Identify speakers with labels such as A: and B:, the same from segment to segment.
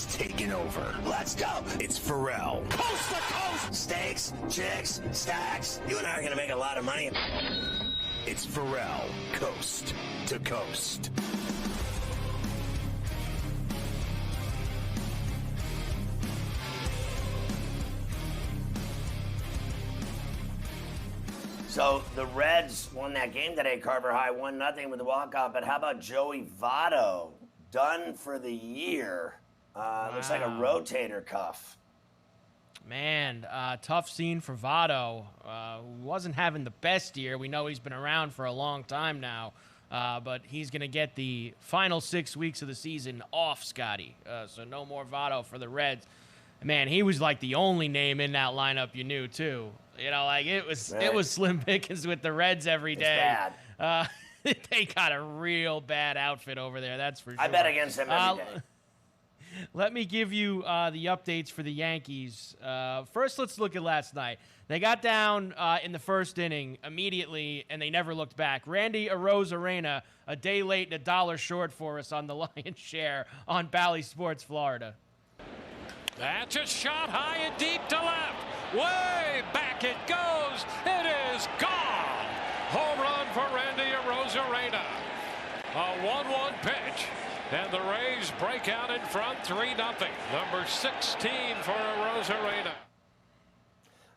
A: has taken over. Let's go. It's Ferrall. Coast to coast. Steaks, chicks, stacks. You and I are going to make a lot of money. It's Ferrall, coast to coast.
B: So the Reds won that game today, Carver High, 1-0 with the walk-off. But how about Joey Votto? Done for the year. Wow. Looks like a rotator cuff.
C: Man, tough scene for Votto. Wasn't having the best year. We know he's been around for a long time now. But he's going to get the final 6 weeks of the season off, Scotty. So no more Votto for the Reds. Man, he was like the only name in that lineup you knew, too. You know, like it was slim pickings with the Reds every day.
B: It's bad.
C: They got a real bad outfit over there, that's for sure.
B: I bet against them every day.
C: Let me give you the updates for the Yankees. First, let's look at last night. They got down in the first inning immediately, and they never looked back. Randy Arozarena, a day late and $1 short for us on the Lion's Share on Bally Sports, Florida.
D: That's a shot high and deep to left. Way back it goes. It is gone. Home run for Randy Arozarena. A 1-1 pitch. And the Rays break out in front 3-0. Number 16 for Arozarena.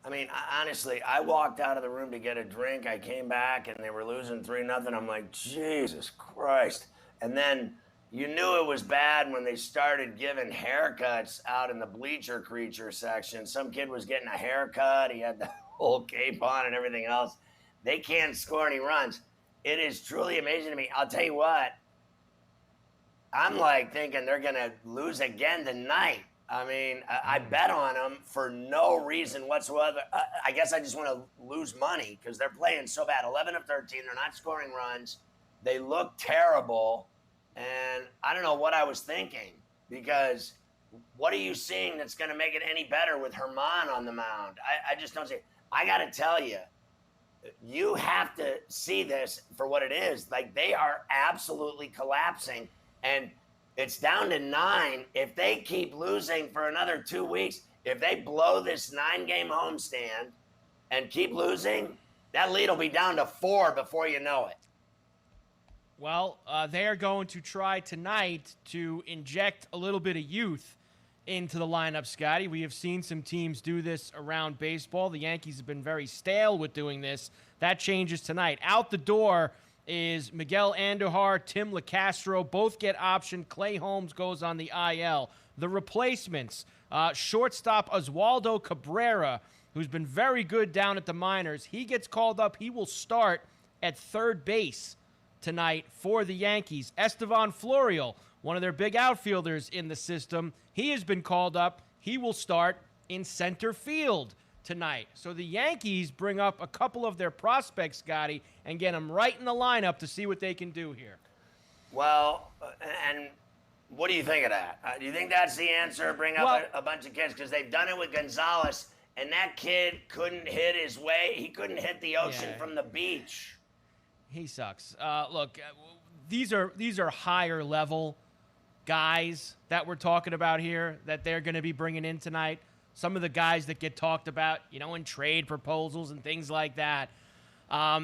B: I mean, honestly, I walked out of the room to get a drink. I came back and they were losing 3-0. I'm like, Jesus Christ. And then you knew it was bad when they started giving haircuts out in the bleacher creature section. Some kid was getting a haircut. He had the whole cape on and everything else. They can't score any runs. It is truly amazing to me. I'll tell you what. I'm like thinking they're going to lose again tonight. I mean, I bet on them for no reason whatsoever. I guess I just want to lose money because they're playing so bad. 11 of 13. They're not scoring runs. They look terrible. And I don't know what I was thinking because what are you seeing that's going to make it any better with Herman on the mound? I just don't see it. I got to tell you, you have to see this for what it is. Like, they are absolutely collapsing, and it's down to 9. If they keep losing for another 2 weeks, if they blow this 9-game homestand and keep losing, that lead will be down to 4 before you know it.
C: Well, they are going to try tonight to inject a little bit of youth into the lineup, Scotty. We have seen some teams do this around baseball. The Yankees have been very stale with doing this. That changes tonight. Out the door is Miguel Andujar, Tim LeCastro. Both get optioned. Clay Holmes goes on the IL. The replacements, shortstop Oswaldo Cabrera, who's been very good down at the minors. He gets called up. He will start at third base tonight for the Yankees. Estevan Florial, one of their big outfielders in the system, he has been called up. He will start in center field tonight. So the Yankees bring up a couple of their prospects, Scotty, and get them right in the lineup to see what they can do here.
B: Well, and what do you think of that? Do you think that's the answer? Bring up a bunch of kids? Because they've done it with Gonzalez, and that kid couldn't hit his way. He couldn't hit the ocean from the beach.
C: He sucks. Look, these are higher level guys that we're talking about here that they're going to be bringing in tonight. Some of the guys that get talked about, in trade proposals and things like that.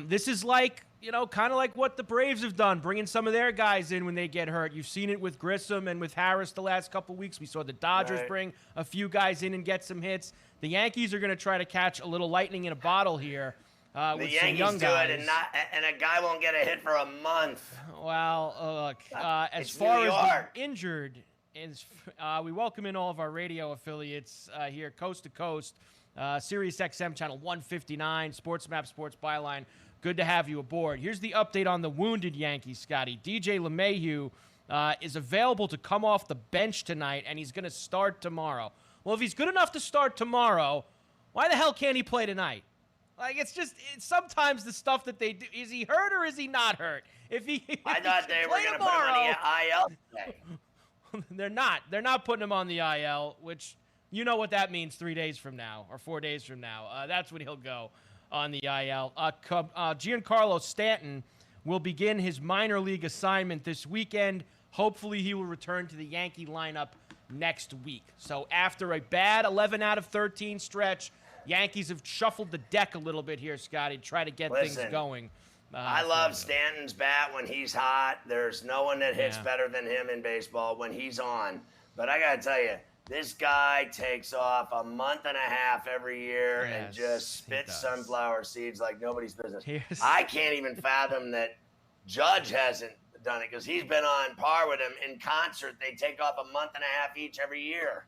C: This is like, kind of like what the Braves have done, bringing some of their guys in when they get hurt. You've seen it with Grissom and with Harris the last couple weeks. We saw the Dodgers bring a few guys in and get some hits. The Yankees are going to try to catch a little lightning in a bottle here.
B: The Yankees do it, and a guy won't get a hit for a month.
C: Well, look, as far as the injured, we welcome in all of our radio affiliates here, coast to coast, Sirius XM channel 159, SportsMap, Sports Byline. Good to have you aboard. Here's the update on the wounded Yankees, Scotty. DJ LeMahieu is available to come off the bench tonight, and he's going to start tomorrow. Well, if he's good enough to start tomorrow, why the hell can't he play tonight? Like, it's sometimes the stuff that they do. Is he hurt or is he not hurt?
B: I thought they were going to put him on the IL today.
C: They're not putting him on the IL, which you know what that means 3 days from now or 4 days from now. That's when he'll go on the IL. Giancarlo Stanton will begin his minor league assignment this weekend. Hopefully he will return to the Yankee lineup next week. So after a bad 11 out of 13 stretch, Yankees have shuffled the deck a little bit here, Scotty, to try to get things going.
B: I love Stanton's bat when he's hot. There's no one that hits better than him in baseball when he's on. But I got to tell you, this guy takes off a month and a half every year and just spits sunflower seeds like nobody's business. I can't even fathom that Judge hasn't done it because he's been on par with him. In concert, they take off a month and a half each every year.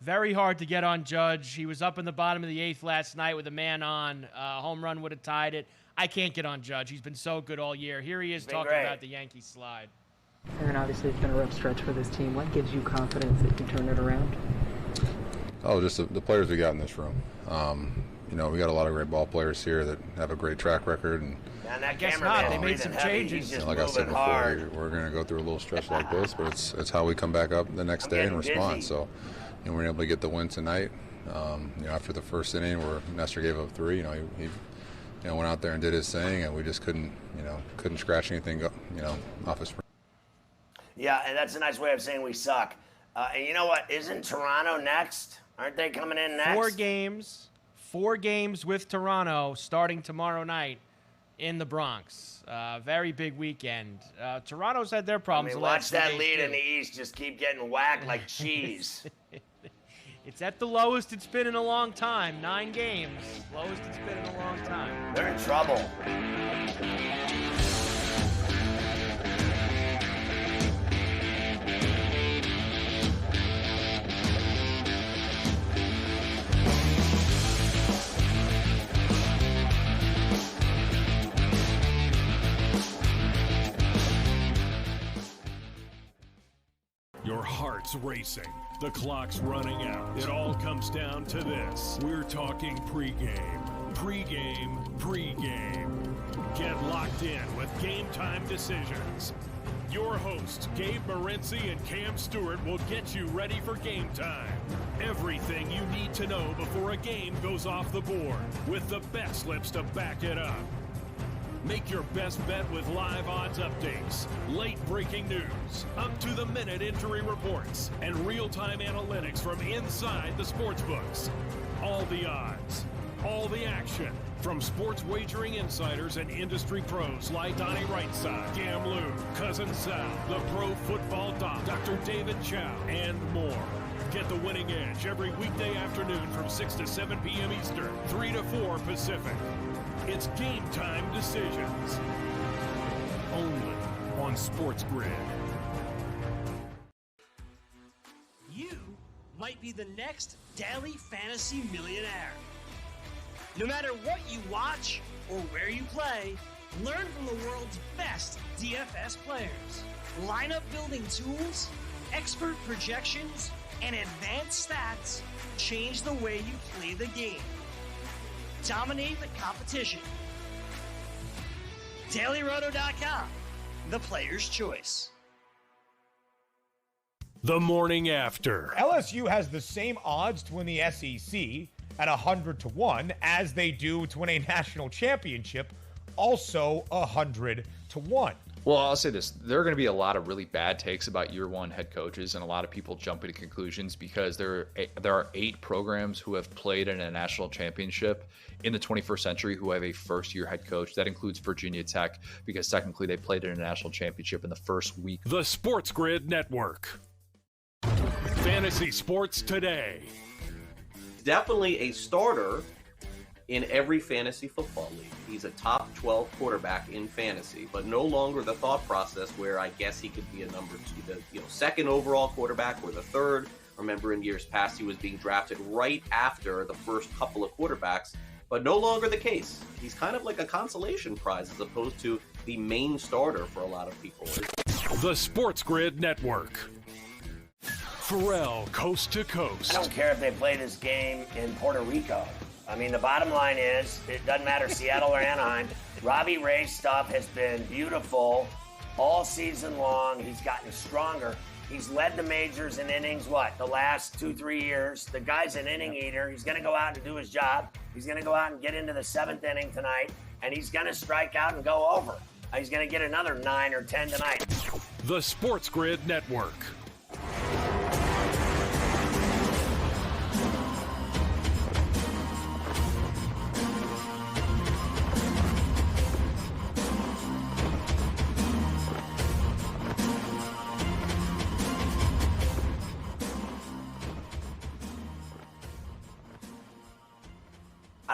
C: Very hard to get on Judge. He was up in the bottom of the 8th last night with a man on. Home run would have tied it. I can't get on Judge. He's been so good all year. Here he is talking about the Yankees slide.
E: Aaron, obviously it's been a rough stretch for this team. What gives you confidence that you can turn it around?
F: Oh, just the players we got in this room. We got a lot of great ball players here that have a great track record. And
B: that
C: guess not. They made some changes.
F: Like I said before, we're going to go through a little stretch like this, but it's how we come back up the next day and respond. So, we were able to get the win tonight. After the first inning where Nestor gave up 3, he went out there and did his thing, and we just couldn't scratch anything, off his.
B: Yeah, and that's a nice way of saying we suck. And you know what? Isn't Toronto next? Aren't they coming in next?
C: 4 games with Toronto starting tomorrow night in the Bronx. Very big weekend. Toronto's had their problems.
B: Watch that lead in the East just keep getting whacked like cheese.
C: It's at the lowest it's been in a long time. 9 games. Lowest it's been in a long time.
B: They're in trouble.
G: Your heart's racing. The clock's running out. It all comes down to this. We're talking pregame. Pregame. Get locked in with Game Time Decisions. Your hosts, Gabe Morency and Cam Stewart, will get you ready for game time. Everything you need to know before a game goes off the board, with the bet slips to back it up. Make your best bet with live odds updates, late breaking news, up-to-the-minute injury reports, and real-time analytics from inside the sportsbooks. All the odds, all the action, from sports wagering insiders and industry pros like Donnie Rightside, Gam Lou, Cousin Sal, the Pro Football Doc, Dr. David Chow, and more. Get the winning edge every weekday afternoon from 6 to 7 p.m. Eastern, 3 to 4 Pacific. It's Game Time Decisions. Only on Sports Grid.
H: You might be the next daily fantasy millionaire. No matter what you watch or where you play, learn from the world's best DFS players. Lineup building tools, expert projections, and advanced stats change the way you play the game. Dominate the competition. DailyRoto.com, the player's choice.
G: The morning after.
I: LSU has the same odds to win the SEC at 100-1 as they do to win a national championship, also 100-1.
J: Well, I'll say this. There are going to be a lot of really bad takes about year one head coaches and a lot of people jumping to conclusions because there are 8 programs who have played in a national championship in the 21st century who have a first-year head coach. That includes Virginia Tech because technically they played in a national championship in the first week.
G: The Sports Grid Network. Fantasy Sports Today.
K: Definitely a starter in every fantasy football league. He's a top 12 quarterback in fantasy, but no longer the thought process where I guess he could be a number 2, the second overall quarterback or the third. Remember in years past, he was being drafted right after the first couple of quarterbacks, but no longer the case. He's kind of like a consolation prize as opposed to the main starter for a lot of people.
G: The Sports Grid Network. Ferrall, coast to coast.
B: I don't care if they play this game in Puerto Rico. I mean, the bottom line is, it doesn't matter Seattle or Anaheim. Robbie Ray's stuff has been beautiful all season long. He's gotten stronger. He's led the majors in innings, the last 2-3 years. The guy's an inning eater. He's going to go out and do his job. He's going to go out and get into the 7th inning tonight, and he's going to strike out and go over. He's going to get another 9 or 10 tonight.
G: The Sports Grid Network.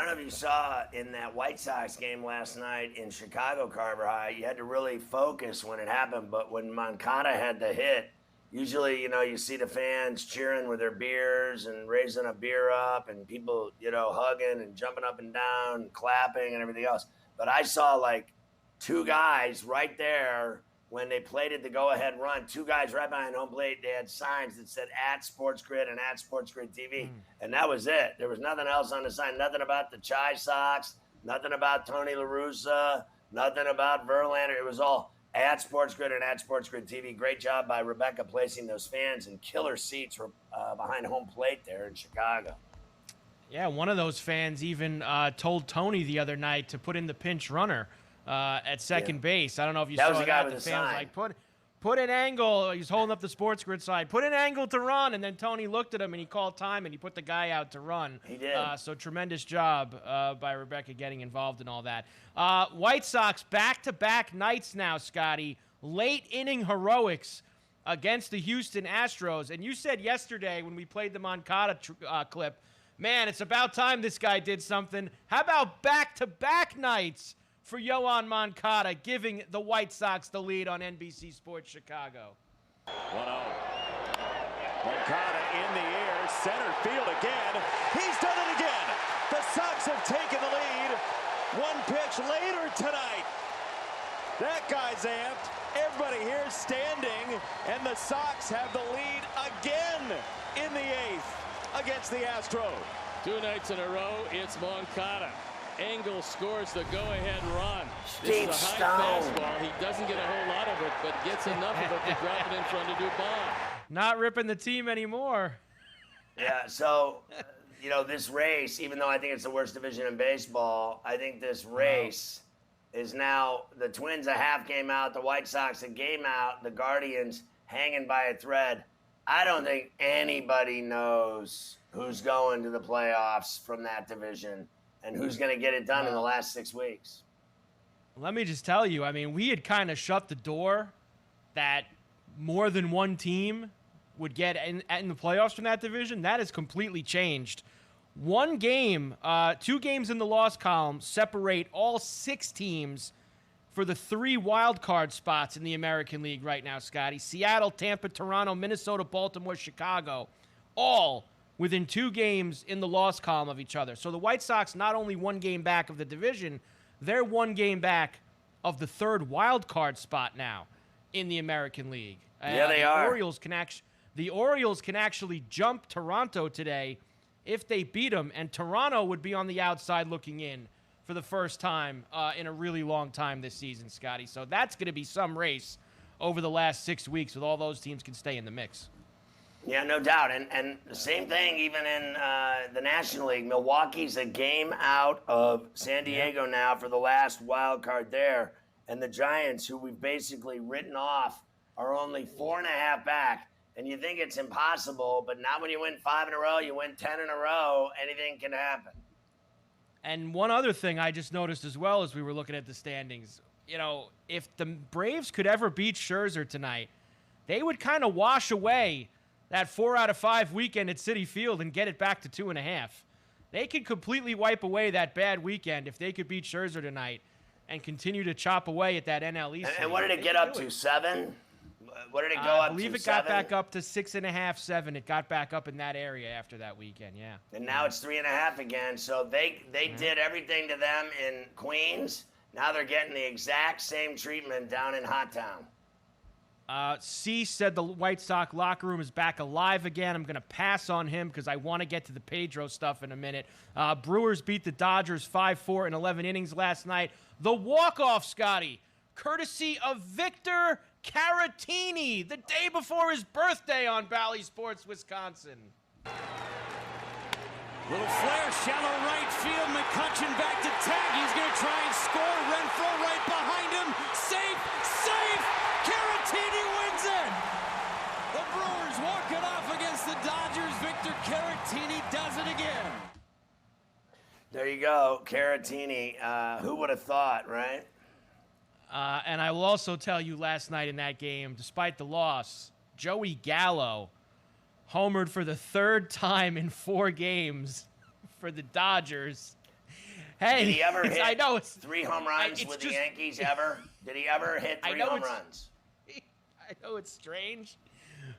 B: don't know if you saw in that White Sox game last night in Chicago, Carver High, you had to really focus when it happened. But when Moncada had the hit, usually, you see the fans cheering with their beers and raising a beer up and people, hugging and jumping up and down, and clapping and everything else. But I saw like two guys right there when they plated the go-ahead run, two guys right behind home plate. They had signs that said @SportsGrid and @SportsGrid TV. And that was it. There was nothing else on the sign, nothing about the Chi Sox, nothing about Tony La Russa, nothing about Verlander. It was all @SportsGrid and @SportsGrid TV. Great job by Rebecca placing those fans in killer seats behind home plate there in Chicago.
C: Yeah, one of those fans even told Tony the other night to put in the pinch runner at second base. I don't know if you saw that.
B: Was the guy with
C: the
B: the
C: fan was
B: sign.
C: like, put an angle. He's holding up the Sports Grid sign. Put an angle to run. And then Tony looked at him and he called time and he put the guy out to run.
B: He did.
C: So tremendous job by Rebecca getting involved in all that. White Sox back-to-back nights now, Scotty. Late inning heroics against the Houston Astros. And you said yesterday when we played the Moncada clip, man, it's about time this guy did something. How about back-to-back nights for Yoan Moncada, giving the White Sox the lead on NBC Sports Chicago?
L: 1-0. Moncada in the air, center field again. He's done it again. The Sox have taken the lead. One pitch later tonight. That guy's amped. Everybody here standing, and the Sox have the lead again in the eighth against the Astros.
M: 2 nights in a row, it's Moncada. Engel scores the go-ahead run.
B: Steve
M: This is a high
B: Stone.
M: fastball. He doesn't get a whole lot of it, but gets enough of it to drop it in front of Dubon.
C: Not ripping the team anymore.
B: Yeah, so, this race, even though I think it's the worst division in baseball, I think this race is now the Twins a half game out, the White Sox a game out, the Guardians hanging by a thread. I don't think anybody knows who's going to the playoffs from that division and who's going to get it done in the last 6 weeks.
C: Let me just tell you, we had kind of shut the door that more than one team would get in the playoffs from that division. That has completely changed. 1 game, 2 games in the loss column separate all 6 teams for the 3 wild card spots in the American League right now, Scotty. Seattle, Tampa, Toronto, Minnesota, Baltimore, Chicago, all within 2 games in the loss column of each other. So the White Sox not only 1 game back of the division, they're 1 game back of the 3rd wild card spot now in the American League.
B: Yeah, they are.
C: The Orioles can actually jump Toronto today if they beat them, and Toronto would be on the outside looking in for the first time in a really long time this season, Scotty. So that's going to be some race over the last 6 weeks with all those teams can stay in the mix.
B: Yeah, no doubt. And the same thing even in the National League. Milwaukee's a game out of San Diego now for the last wild card there. And the Giants, who we've basically written off, are only 4.5 back. And you think it's impossible, but not when you win 5 in a row, you win 10 in a row, anything can happen.
C: And one other thing I just noticed as well as we were looking at the standings, if the Braves could ever beat Scherzer tonight, they would kind of wash away that 4 out of 5 weekend at Citi Field and get it back to 2.5. They could completely wipe away that bad weekend if they could beat Scherzer tonight and continue to chop away at that NL East.
B: And what did it get up to, 7? What did it go up to?
C: I believe it got back up to 6.5, 7. It got back up in that area after that weekend, yeah.
B: And now it's 3.5 again. So they did everything to them in Queens. Now they're getting the exact same treatment down in Hot Town.
C: C said the White Sox locker room is back alive again. I'm going to pass on him because I want to get to the Pedro stuff in a minute. Brewers beat the Dodgers 5-4 in 11 innings last night. The walk-off, Scotty, courtesy of Victor Caratini, the day before his birthday on Bally Sports, Wisconsin.
L: Little flare, shallow right field. McCutchen back to tag. He's going to try and score. Renfroe right behind him. Safe. Caratini wins it. The Brewers walk it off against the Dodgers. Victor Caratini does it again.
B: There you go, Caratini. Who would have thought, right?
C: And I will also tell you last night in that game, despite the loss, Joey Gallo homered for the 3rd time in 4 games for the Dodgers. Hey,
B: did he ever hit
C: I know it's
B: 3 home runs with the Yankees ever? Did he ever hit 3 home runs?
C: I know it's strange,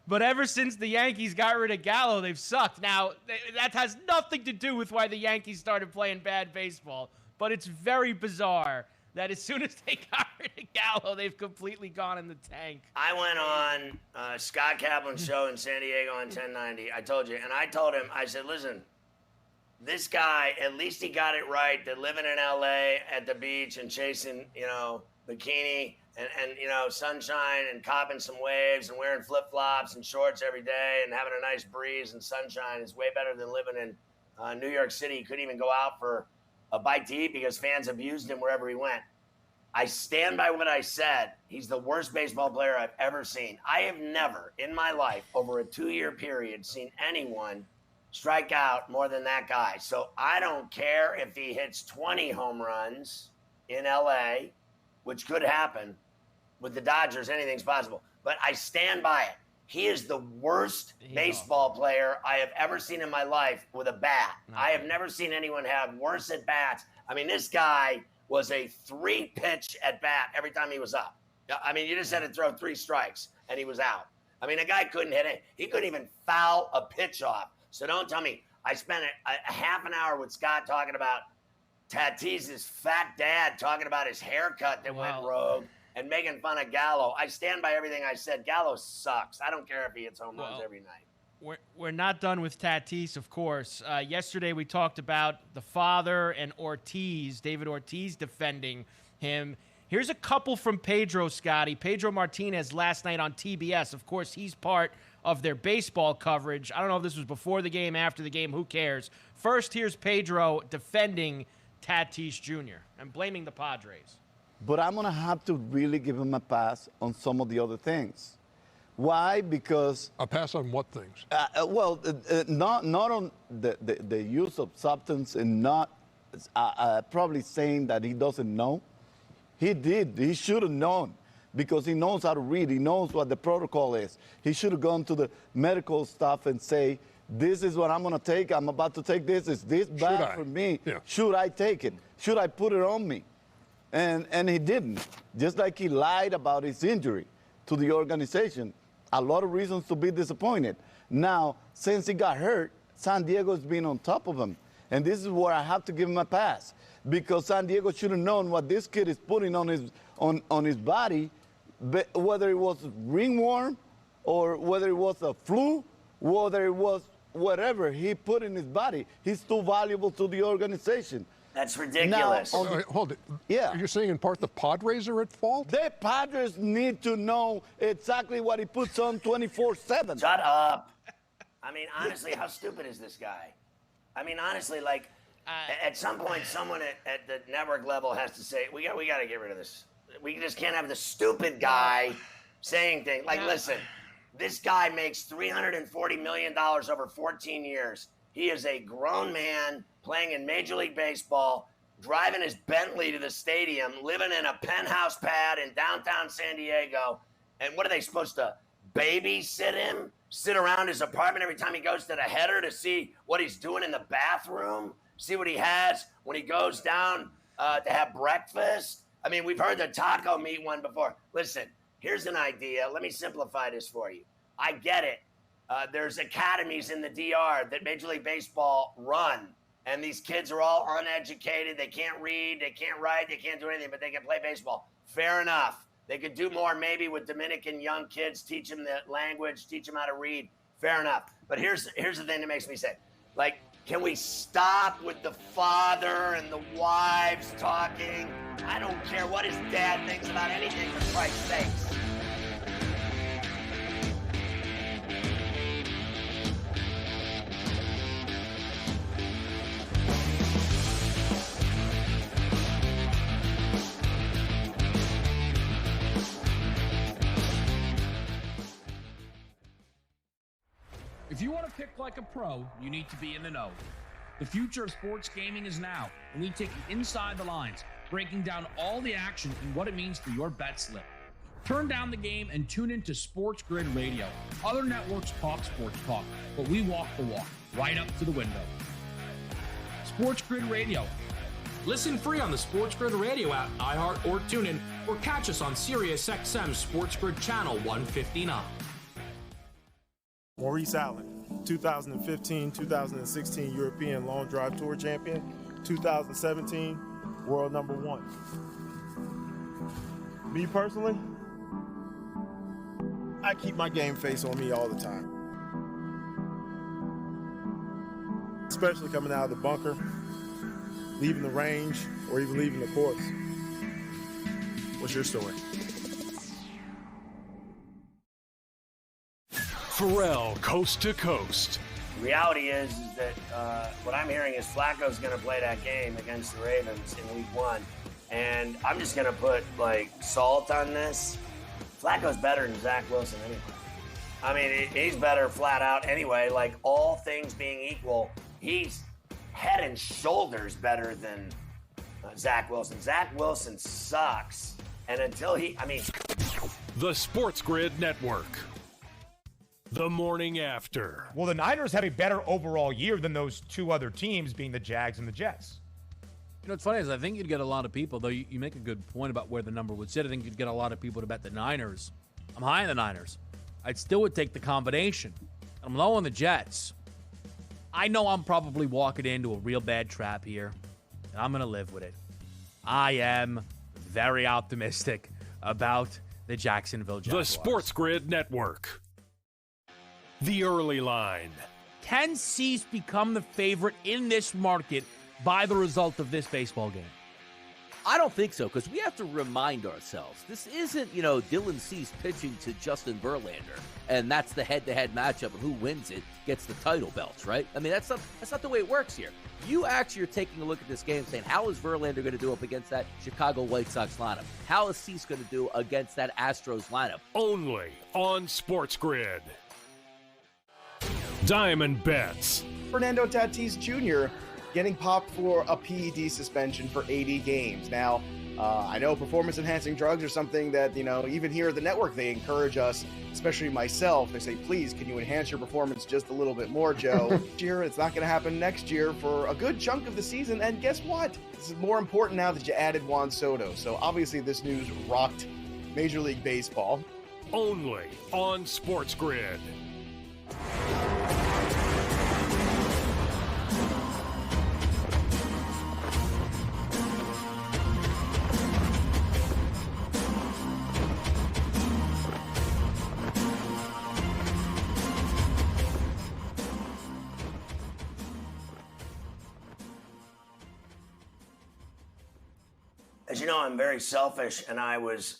C: but ever since the Yankees got rid of Gallo, they've sucked. Now, that has nothing to do with why the Yankees started playing bad baseball, but it's very bizarre that as soon as they got rid of Gallo, they've completely gone in the tank.
B: I went on Scott Kaplan's show in San Diego on 1090. I told you, and I told him, I said, listen, this guy, at least he got it right, that living in LA at the beach and chasing, bikini and sunshine and copping some waves and wearing flip-flops and shorts every day and having a nice breeze and sunshine is way better than living in New York City. He couldn't even go out for a bite to eat because fans abused him wherever he went. I stand by what I said. He's the worst baseball player I've ever seen. I have never in my life over a 2-year period seen anyone strike out more than that guy. So I don't care if he hits 20 home runs in LA, which could happen with the Dodgers. Anything's possible. But I stand by it. He is the worst baseball player I have ever seen in my life with a bat. I have never seen anyone have worse at bats. I mean, this guy was a 3-pitch at bat every time he was up. I mean, you just had to throw 3 strikes and he was out. I mean, the guy couldn't hit it. He couldn't even foul a pitch off. So don't tell me. I spent a half an hour with Scott talking about Tatis's fat dad, talking about his haircut that went rogue and making fun of Gallo. I stand by everything I said. Gallo sucks. I don't care if he hits home runs every night.
C: We're not done with Tatis, of course. Yesterday we talked about the father and Ortiz, David Ortiz, defending him. Here's a couple from Pedro, Scotty. Pedro Martinez last night on TBS. Of course, he's part of their baseball coverage. I don't know if this was before the game, after the game. Who cares? First, here's Pedro defending Tatis Jr. and blaming the Padres.
N: But I'm going to have to really give him a pass on some of the other things. Why? Because...
O: A pass on what things?
N: Not on the use of substance and not probably saying that he doesn't know. He did. He should have known because he knows how to read. He knows what the protocol is. He should have gone to the medical stuff and say, this is what I'm going to take. I'm about to take this. Is this bad for me? Yeah. Should I take it? Should I put it on me? And he didn't. Just like he lied about his injury to the organization. A lot of reasons to be disappointed. Now, since he got hurt, San Diego's been on top of him. And this is where I have to give him a pass. Because San Diego should have known what this kid is putting on his body, whether it was ringworm or whether it was a flu, whether it was whatever he put in his body. He's too valuable to the organization.
B: That's ridiculous.
O: Now, hold it. Yeah. You're saying in part the Padres are at fault?
N: The Padres need to know exactly what he puts on 24/7.
B: Shut up. I mean, honestly, how stupid is this guy? I mean, honestly, like, at some point, someone at the network level has to say, we got to get rid of this. We just can't have the stupid guy saying things. Like, listen, this guy makes $340 million over 14 years. He is a grown man playing in Major League Baseball, driving his Bentley to the stadium, living in a penthouse pad in downtown San Diego. And what are they supposed to babysit him? Sit around his apartment every time he goes to the header to see what he's doing in the bathroom? See what he has when he goes down to have breakfast? I mean, we've heard the taco meat one before. Listen, here's an idea. Let me simplify this for you. I get it. There's academies in the DR that Major League Baseball run, and these kids are all uneducated. They can't read, they can't write, they can't do anything, but they can play baseball. Fair enough. They could do more maybe with Dominican young kids, teach them the language, teach them how to read. Fair enough. But here's the thing that makes me say, like, can we stop with the father and the wives talking? I don't care what his dad thinks about anything, for Christ's sakes.
P: If you want to pick like a pro, you need to be in the know. The future of sports gaming is now, and we take you inside the lines, breaking down all the action and what it means for your bet slip. Turn down the game and tune into Sports Grid Radio. Other networks talk sports talk, but we walk the walk, right up to the window. Sports Grid Radio. Listen free on the Sports Grid Radio app, iHeart, or TuneIn, or catch us on Sirius XM Sports Grid Channel 159.
Q: Maurice Allen, 2015-2016 European Long Drive Tour champion, 2017 world number 1. Me personally, I keep my game face on me all the time. Especially coming out of the bunker, leaving the range, or even leaving the course. What's your story?
G: Ferrall, coast to coast.
B: The reality is that what I'm hearing is Flacco's going to play that game against the Ravens in week 1. And I'm just going to put, salt on this. Flacco's better than Zach Wilson anyway. I mean, he's better flat out anyway. All things being equal, he's head and shoulders better than Zach Wilson. Zach Wilson sucks. And until
G: The Sports Grid Network. The morning after.
I: Well, the Niners have a better overall year than those two other teams, being the Jags and the Jets.
R: You know, what's funny is I think you'd get a lot of people, though you make a good point about where the number would sit. I think you'd get a lot of people to bet the Niners. I'm high on the Niners. I still would take the combination. I'm low on the Jets. I know I'm probably walking into a real bad trap here, and I'm going to live with it. I am very optimistic about the Jacksonville Jaguars.
G: The Sports Grid Network. The early line.
R: Can Cease become the favorite in this market by the result of this baseball game?
S: I don't think so, because we have to remind ourselves, this isn't, Dylan Cease pitching to Justin Verlander, and that's the head-to-head matchup, and who wins it gets the title belts, right? I mean, that's not the way it works here. You actually are taking a look at this game saying, how is Verlander going to do up against that Chicago White Sox lineup? How is Cease going to do against that Astros lineup?
G: Only on Sports Grid. Diamond Bets.
T: Fernando Tatis Jr. getting popped for a PED suspension for 80 games. Now, I know performance-enhancing drugs are something that, even here at the network, they encourage us, especially myself. They say, please, can you enhance your performance just a little bit more, Joe? This year, it's not going to happen next year for a good chunk of the season. And guess what? This is more important now that you added Juan Soto. So obviously this news rocked Major League Baseball.
G: Only on Sports Grid.
B: As you know, I'm very selfish, and I was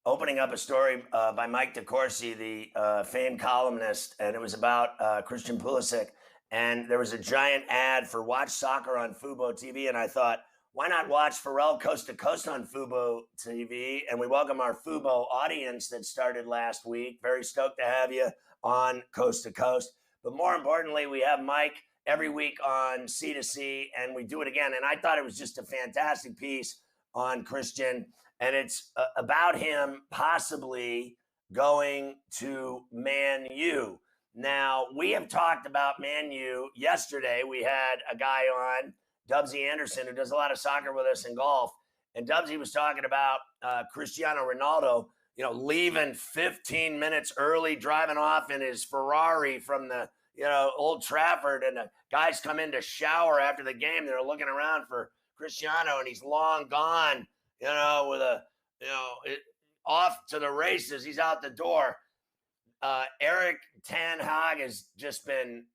B: opening up a story by Mike DeCourcy, the famed columnist, and it was about Christian Pulisic. And there was a giant ad for Watch Soccer on Fubo TV, and I thought, why not watch Ferrall Coast to Coast on Fubo TV? And we welcome our Fubo audience that started last week. Very stoked to have you on Coast to Coast. But more importantly, we have Mike every week on C2C, and we do it again. And I thought it was just a fantastic piece on Christian, and it's about him possibly going to Man U. Now, we have talked about Man U. Yesterday, we had a guy on, Dubsy Anderson, who does a lot of soccer with us in golf, and Dubsy was talking about Cristiano Ronaldo, leaving 15 minutes early, driving off in his Ferrari from the, Old Trafford, and the guys come in to shower after the game. They're looking around for Cristiano, and he's long gone, with off to the races. He's out the door. Eric Ten Hag has just been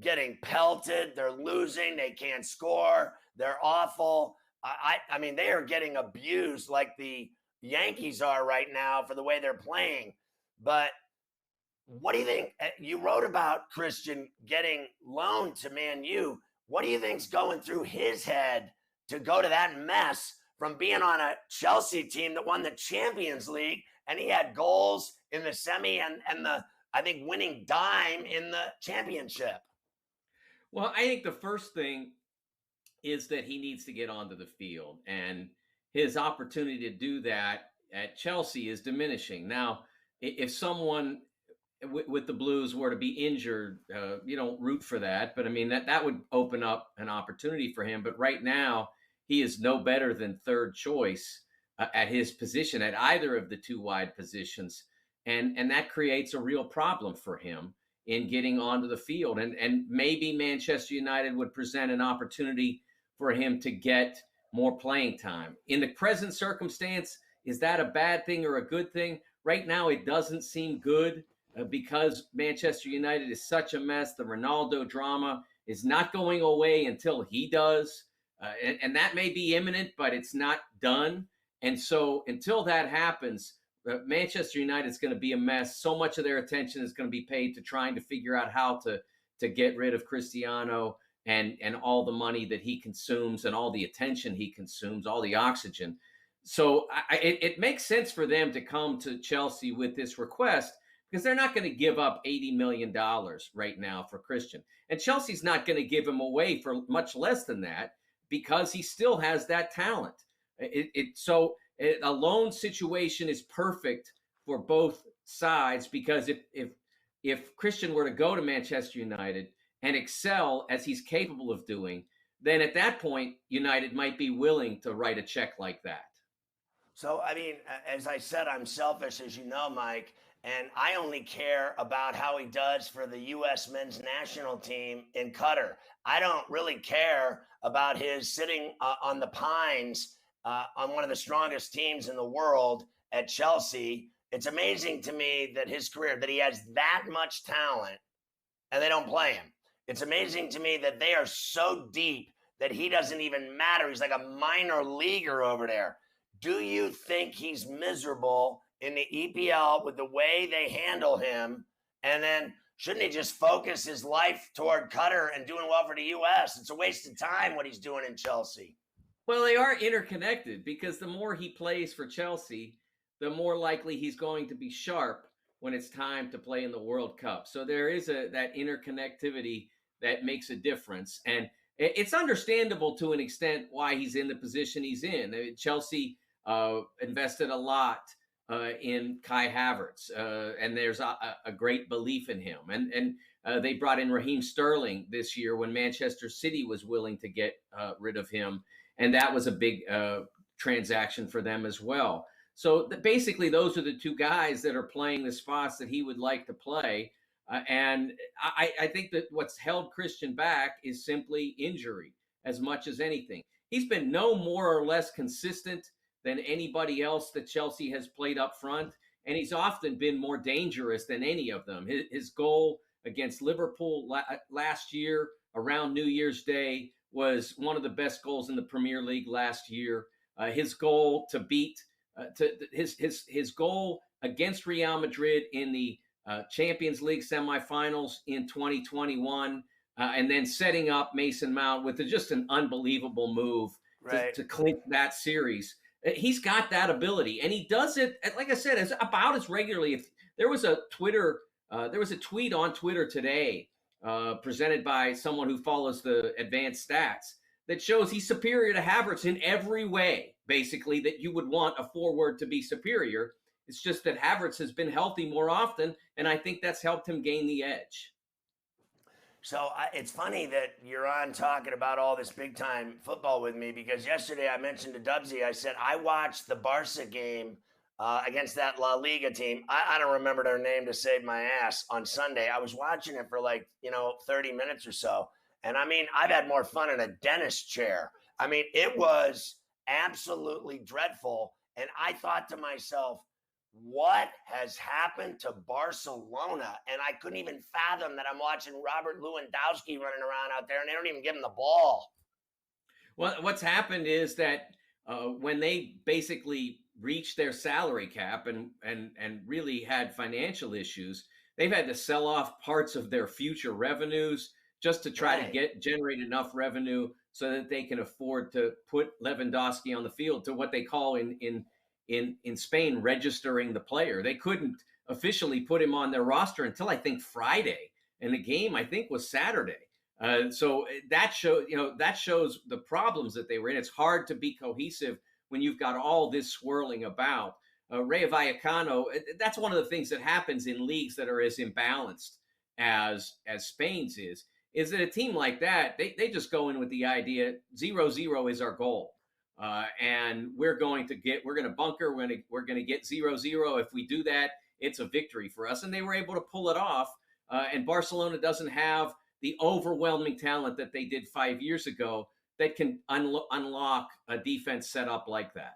B: getting pelted. They're losing. They can't score. They're awful. I mean, they are getting abused like the Yankees are right now for the way they're playing. But what do you think? You wrote about Christian getting loaned to Man U. What do you think's going through his head to go to that mess from being on a Chelsea team that won the Champions League, and he had goals in the semi and the, I think, winning dime in the championship?
U: Well, I think the first thing is that he needs to get onto the field, and his opportunity to do that at Chelsea is diminishing. Now, if someone with the Blues were to be injured, you don't root for that. But I mean, that would open up an opportunity for him. But right now, he is no better than third choice at his position, at either of the two wide positions. And that creates a real problem for him in getting onto the field. And maybe Manchester United would present an opportunity for him to get more playing time. In the present circumstance, is that a bad thing or a good thing? Right now, it doesn't seem good. Because Manchester United is such a mess. The Ronaldo drama is not going away until he does. And that may be imminent, but it's not done. And so until that happens, Manchester United is going to be a mess. So much of their attention is going to be paid to trying to figure out how to get rid of Cristiano and all the money that he consumes and all the attention he consumes, all the oxygen. So it makes sense for them to come to Chelsea with this request, because they're not going to give up $80 million right now for Christian. And Chelsea's not going to give him away for much less than that, because he still has that talent. So a loan situation is perfect for both sides, because if Christian were to go to Manchester United and excel as he's capable of doing, then at that point, United might be willing to write a check like that.
B: So, I mean, as I said, I'm selfish, as you know, Mike. And I only care about how he does for the U.S. men's national team in Qatar. I don't really care about his sitting on the pines on one of the strongest teams in the world at Chelsea. It's amazing to me that his career, that he has that much talent and they don't play him. It's amazing to me that they are so deep that he doesn't even matter. He's like a minor leaguer over there. Do you think he's miserable in the EPL with the way they handle him? And then shouldn't he just focus his life toward Qatar and doing well for the U.S.? It's a waste of time what he's doing in Chelsea.
U: Well, they are interconnected, because the more he plays for Chelsea, the more likely he's going to be sharp when it's time to play in the World Cup. So there is that interconnectivity that makes a difference. And it's understandable to an extent why he's in the position he's in. Chelsea invested a lot in Kai Havertz, and there's a great belief in him. And they brought in Raheem Sterling this year when Manchester City was willing to get rid of him, and that was a big transaction for them as well. So basically, those are the two guys that are playing the spots that he would like to play. And I think that what's held Christian back is simply injury as much as anything. He's been no more or less consistent than anybody else that Chelsea has played up front, and he's often been more dangerous than any of them. His goal against Liverpool last year around New Year's Day was one of the best goals in the Premier League last year. His goal to beat his goal against Real Madrid in the Champions League semifinals in 2021, and then setting up Mason Mount with just an unbelievable move to clinch that series. He's got that ability, and he does it, like I said, about as regularly. If there was a tweet on Twitter today presented by someone who follows the advanced stats that shows he's superior to Havertz in every way, basically, that you would want a forward to be superior. It's just that Havertz has been healthy more often, and I think that's helped him gain the edge.
B: So it's funny that you're on talking about all this big-time football with me, because yesterday I mentioned to Dubsy, I said, I watched the Barca game against that La Liga team. I don't remember their name to save my ass on Sunday. I was watching it for 30 minutes or so. And I mean, I've had more fun in a dentist chair. I mean, it was absolutely dreadful. And I thought to myself, what has happened to Barcelona? And I couldn't even fathom that I'm watching Robert Lewandowski running around out there and they don't even give him the ball.
U: Well, what's happened is that when they basically reached their salary cap and really had financial issues, they've had to sell off parts of their future revenue just to try to generate enough revenue so that they can afford to put Lewandowski on the field, to what they call in Spain registering the player. They couldn't officially put him on their roster until I think Friday, and the game I think was Saturday. So that shows the problems that they were in. It's hard to be cohesive when you've got all this swirling about. Ray Vallecano, that's one of the things that happens in leagues that are as imbalanced as Spain's is that a team like that, they just go in with the idea 0-0 is our goal. And we're going to bunker, we're going to get 0-0. If we do that, it's a victory for us. And they were able to pull it off. And Barcelona doesn't have the overwhelming talent that they did 5 years ago that can unlock a defense set up like that.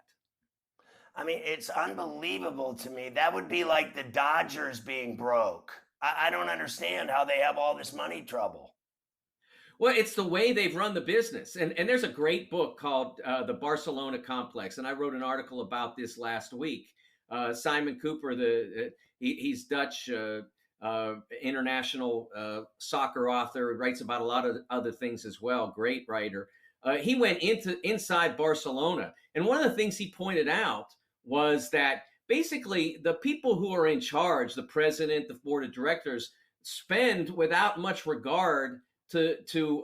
B: I mean, it's unbelievable to me. That would be like the Dodgers being broke. I don't understand how they have all this money trouble.
U: Well, it's the way they've run the business. And there's a great book called The Barcelona Complex. And I wrote an article about this last week. Simon Cooper, he's Dutch international soccer author, writes about a lot of other things as well. Great writer. He went inside Barcelona. And one of the things he pointed out was that basically the people who are in charge, the president, the board of directors, spend without much regard to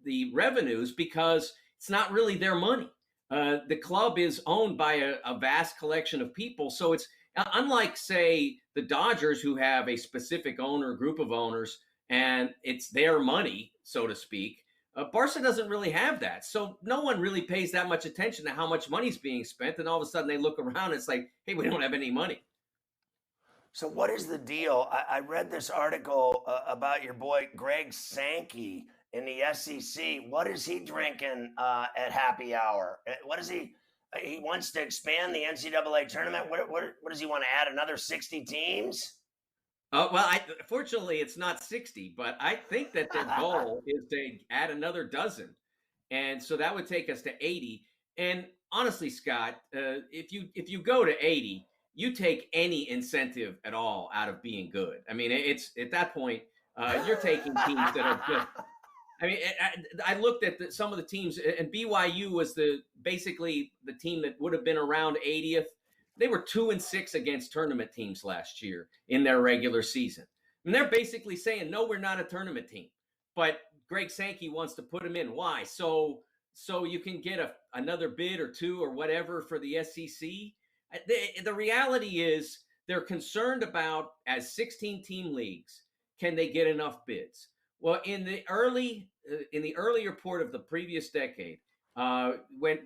U: the revenues because it's not really their money. The club is owned by a vast collection of people. So it's unlike, say, the Dodgers, who have a specific owner, group of owners, and it's their money, so to speak. Barca doesn't really have that. So no one really pays that much attention to how much money's being spent. And all of a sudden they look around and it's like, hey, we don't have any money.
B: So what is the deal? I read this article about your boy Greg Sankey in the SEC. What is he drinking at happy hour? What is he? He wants to expand the NCAA tournament. What does he want to add? Another 60 teams?
U: Well, fortunately, it's not 60, but I think that their goal is to add another dozen. And so that would take us to 80. And honestly, Scott, if you go to 80, you take any incentive at all out of being good. I mean, it's at that point, you're taking teams that are just. I mean, I looked at some of the teams, and BYU was basically the team that would have been around 80th. They were 2-6 against tournament teams last year in their regular season. And they're basically saying, no, we're not a tournament team. But Greg Sankey wants to put them in. Why? So you can get another bid or two or whatever for the SEC. The reality is they're concerned about, as 16-team leagues, can they get enough bids? Well, in the earlier part of the previous decade, when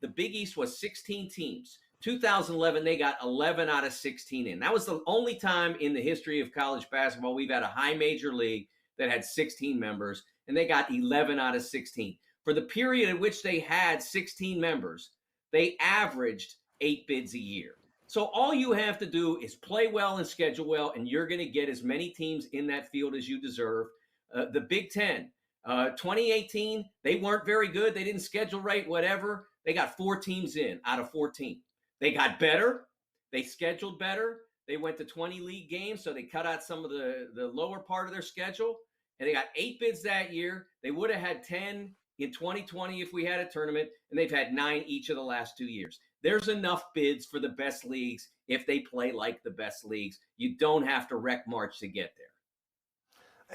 U: the Big East was 16 teams, 2011, they got 11 out of 16 in. That was the only time in the history of college basketball we've had a high major league that had 16 members, and they got 11 out of 16. For the period in which they had 16 members, they averaged 8 bids a year. So all you have to do is play well and schedule well, and you're going to get as many teams in that field as you deserve. The Big Ten, 2018, they weren't very good. They didn't schedule right, whatever. They got 4 teams in out of 14. They got better. They scheduled better. They went to 20 league games, so they cut out some of the lower part of their schedule. And they got 8 bids that year. They would have had 10 in 2020 if we had a tournament, and they've had 9 each of the last 2 years. There's enough bids for the best leagues if they play like the best leagues. You don't have to wreck March to get there.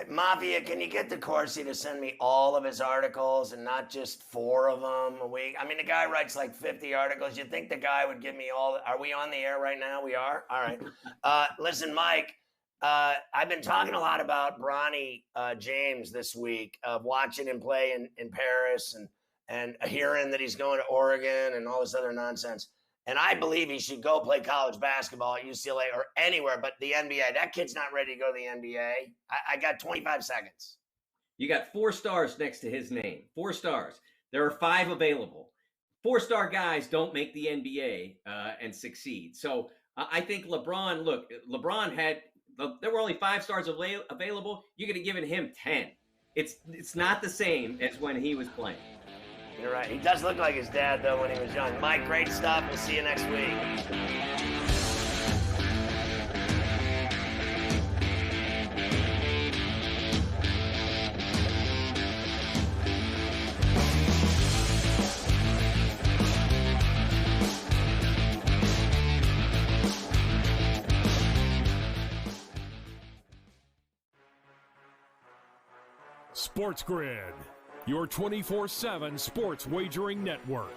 B: Mafia, can you get DeCourcy to send me all of his articles and not just 4 of them a week? I mean, the guy writes like 50 articles. You'd think the guy would give me all. Are we on the air right now? We are? All right. Listen, Mike, I've been talking a lot about Bronny James this week, of watching him play in Paris and hearing that he's going to Oregon and all this other nonsense. And I believe he should go play college basketball at UCLA or anywhere but the NBA. That kid's not ready to go to the NBA. I got 25 seconds.
U: You got 4 stars next to his name. 4 stars. There are 5 available. 4-star guys don't make the NBA and succeed. So I think LeBron, there were only 5 stars available. You could have given him 10. It's not the same as when he was playing.
B: You're right. He does look like his dad, though, when he was young. Mike, great stuff. We'll see you next week.
G: Sports Grid, your 24/7 sports wagering network.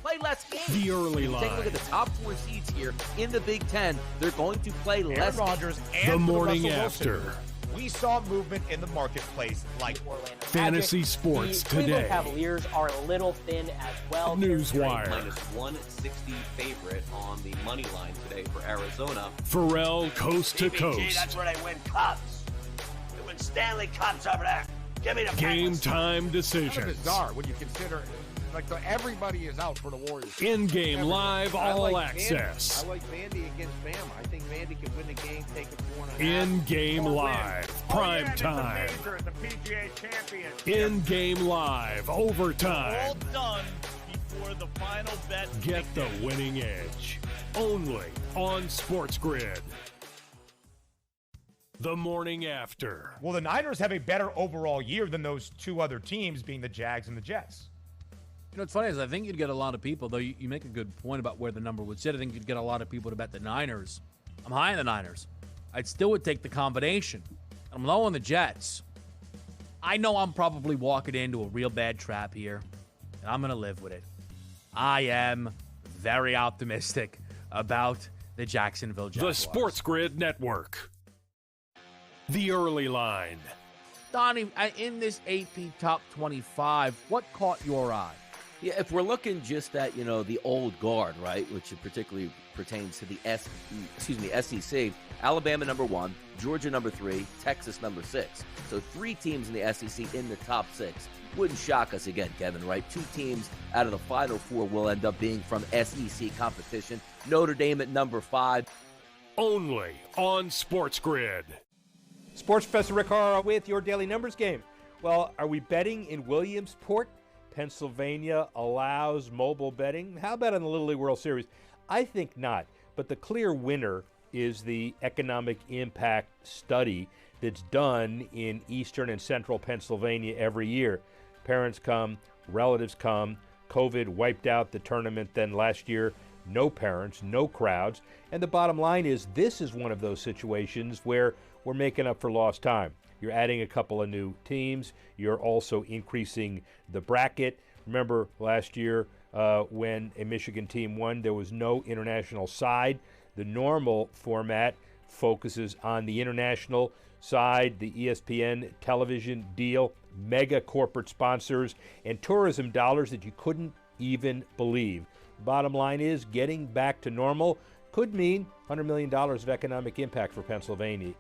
S: play less games.
G: The early line.
S: Take a look at the top 4 seeds here in the Big Ten. They're going to play less.
I: Aaron Rodgers and
G: the
I: for
G: morning
I: Russell
G: after.
I: Wilson, we saw movement in the marketplace like
G: Fantasy sports
A: the
G: today.
A: Cleveland Cavaliers are a little thin as well.
G: Newswire.
K: Minus 160 favorite on the money line today for Arizona.
G: Ferrall coast to
B: CBG,
G: coast.
B: that's where they win cups. They win Stanley Cups over there. Give me the
G: Game
B: Penguins.
G: time
O: Kind
G: decisions.
O: of bizarre when you consider, everybody is out for the Warriors.
G: In-game live all
V: I
G: access.
V: like Vandy against Bama. I think Vandy could win the game, take it 4.5.
G: In-game live. Prime time.
I: the PGA champion.
G: In-game live. Overtime.
W: done before the final bet.
G: Get the winning edge. Only on Sports Grid. The morning after.
I: Well, the Niners have a better overall year than those two other teams, being the Jags and the Jets.
R: You know, what's funny is I think you'd get a lot of people, though you make a good point about where the number would sit. I think you'd get a lot of people to bet the Niners. I'm high on the Niners. I still would take the combination. I'm low on the Jets. I know I'm probably walking into a real bad trap here, and I'm going to live with it. I am very optimistic about the Jacksonville Jaguars.
G: The Sports Grid Network. The early line.
R: Donnie, in this AP Top 25, what caught your eye?
S: Yeah, if we're looking just at, the old guard, right, which particularly pertains to the SEC, Alabama number 1, Georgia number 3, Texas number 6. So 3 teams in the SEC in the top 6. Wouldn't shock us again, Kevin, right? 2 teams out of the final 4 will end up being from SEC competition. Notre Dame at number 5.
G: Only on Sports Grid.
X: Sports Professor Rick Horrow with your daily numbers game. Well, are we betting in Williamsport? Pennsylvania allows mobile betting. How about on the Little League World Series? I think not. But the clear winner is the economic impact study that's done in eastern and central Pennsylvania every year. Parents come, relatives come. COVID wiped out the tournament then last year. No parents, no crowds. And the bottom line is this is one of those situations where we're making up for lost time. You're adding a couple of new teams. You're also increasing the bracket. Remember last year when a Michigan team won, there was no international side. The normal format focuses on the international side, the ESPN television deal, mega corporate sponsors, and tourism dollars that you couldn't even believe. Bottom line is getting back to normal could mean $100 million of economic impact for Pennsylvania.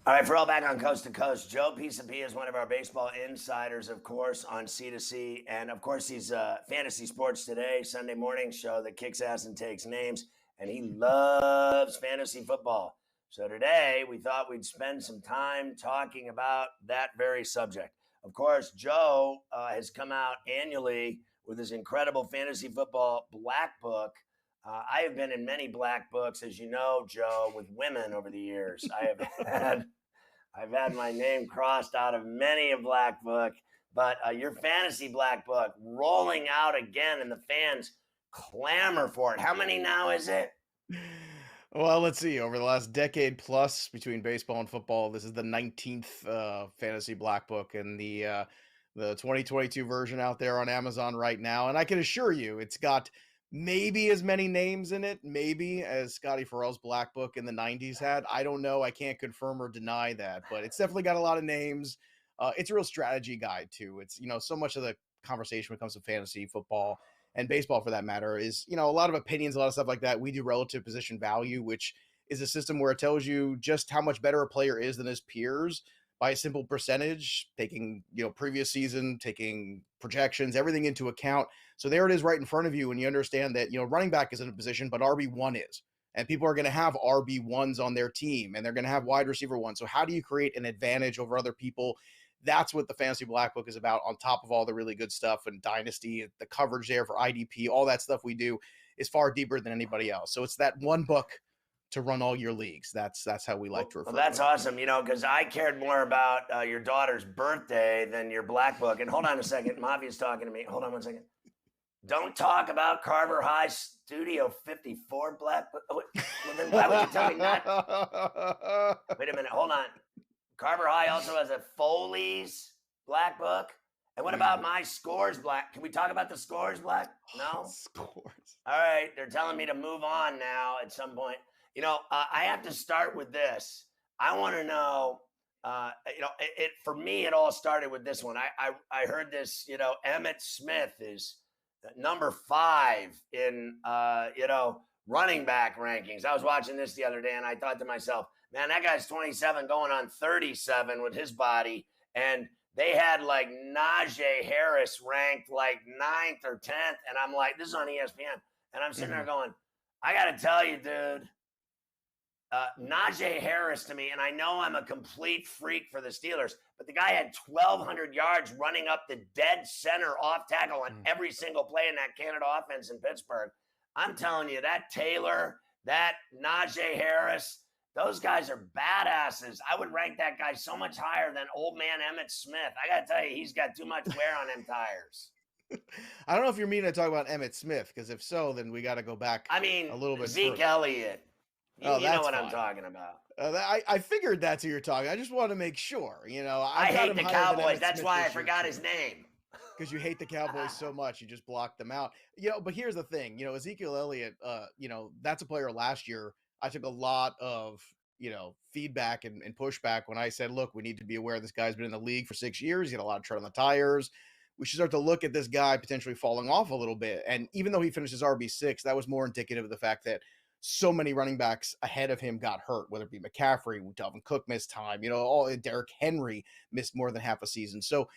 B: All right, Ferrall back on Coast to Coast. Joe Pisapia is one of our baseball insiders, of course, on C2C. And, of course, he's Fantasy Sports Today, Sunday morning show that kicks ass and takes names. And he loves fantasy football. So today we thought we'd spend some time talking about that very subject. Of course, Joe has come out annually with his incredible fantasy football black book. I have been in many black books, as you know, Joe, with women over the years. I've had my name crossed out of many a black book, but your fantasy black book rolling out again, and the fans clamor for it. How many now is it?
T: Well, let's see. Over the last decade plus between baseball and football, this is the 19th fantasy black book, and the 2022 version out there on Amazon right now. And I can assure you, it's got maybe as many names in it, maybe as Scotty Ferrall's black book in the 90s had. I don't know. I can't confirm or deny that, but it's definitely got a lot of names. It's a real strategy guide too. It's, so much of the conversation when it comes to fantasy football and baseball for that matter is, a lot of opinions, a lot of stuff like that. We do relative position value, which is a system where it tells you just how much better a player is than his peers by a simple percentage, taking, previous season, taking projections, everything into account. So there it is right in front of you. And you understand that, running back isn't a position, but RB1 is. And people are going to have RB1s on their team, and they're going to have wide receiver ones. So how do you create an advantage over other people? That's what the Fantasy Black Book is about, on top of all the really good stuff and Dynasty, the coverage there for IDP, all that stuff we do is far deeper than anybody else. So it's that one book to run all your leagues. That's how we like to refer.
B: Well, that's
T: to it.
B: awesome. Because I cared more about your daughter's birthday than your black book. And hold on a second, Mafia's talking to me. Hold on one second. Don't talk about Carver High Studio 54 black book. Oh, well, then why would you tell me not? Wait a minute. Hold on. Carver High also has a Foley's black book. And what about my scores black? Can we talk about the scores black? No?
T: Scores.
B: All right. They're telling me to move on now at some point. I have to start with this. I want to know, for me, it all started with this one. I heard this, Emmitt Smith is number 5 in, running back rankings. I was watching this the other day and I thought to myself, man, that guy's 27 going on 37 with his body. And they had like Najee Harris ranked like 9th or 10th. And I'm like, this is on ESPN. And I'm sitting there going, I got to tell you, dude, Najee Harris to me, and I know I'm a complete freak for the Steelers, but the guy had 1,200 yards running up the dead center off tackle on every single play in that Canada offense in Pittsburgh. I'm telling you, that Taylor, that Najee Harris, those guys are badasses. I would rank that guy so much higher than old man Emmitt Smith. I got to tell you, he's got too much wear on them tires.
T: I don't know if you're meaning to talk about Emmitt Smith, because if so, then we got to go back a little bit
B: Zeke
T: further.
B: Elliott. You know what I'm talking about.
T: I figured that's who you're talking. I just want to make sure.
B: I hate the Cowboys. That's why I forgot his name.
T: Because you hate the Cowboys so much, you just blocked them out. But here's the thing. Ezekiel Elliott, that's a player last year. I took a lot of, feedback and pushback when I said, look, we need to be aware this guy's been in the league for 6 years. He had a lot of tread on the tires. We should start to look at this guy potentially falling off a little bit. And even though he finished his RB6, that was more indicative of the fact that so many running backs ahead of him got hurt, whether it be McCaffrey, Dalvin Cook missed time, all Derrick Henry missed more than half a season. So,